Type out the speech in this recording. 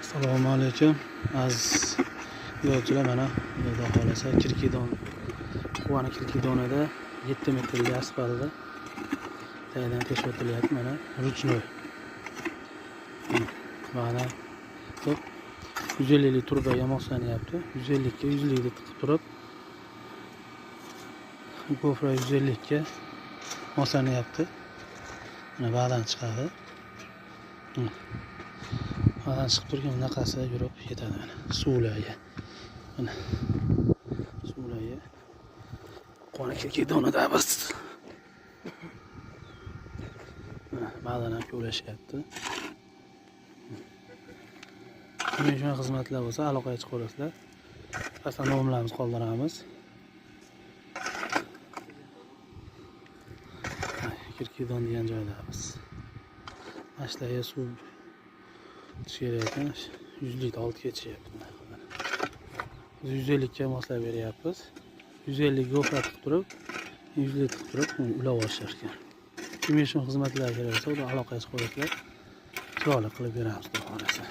Assalomu alaykum aziz yo'lovchilar, mana Xudo xolasa Kirkidon Quvani Kirkidonida 7 metrli asfaltda taydan teshib o'tilyapti. Mana ruchnoy. Mana 150 lik turbaga moslanyapti. 150 ga 100 likni tiqib turib, gofra 150 ga moslanyapti. Mana ba'dan chiqadi. Ba'dan chiqib turgan bunaqasi yurib ketadi. Mana suvlarga. Mana suvlarga Quvani Kirkidonida biz. Mana ba'dan ham ko'lashyapti. Buning uchun xizmatlar bo'lsa aloqaga chiqib olasizlar. Pastda nomerlarimizni qoldiramiz. Kirkidon degan joydamiz. Mashlarga suv kerak ekan, 100 lik olib ketishyapti. 150 ga moslab beryapmiz. 150 gofra tiqib turib, 100 lik tiqib turib ulab olishar ekan. Kim uchun xizmatlar kerak bo'lsa, aloqaga chiqib olasizlar. Chiroyli qilib beramiz, xudo xolasa.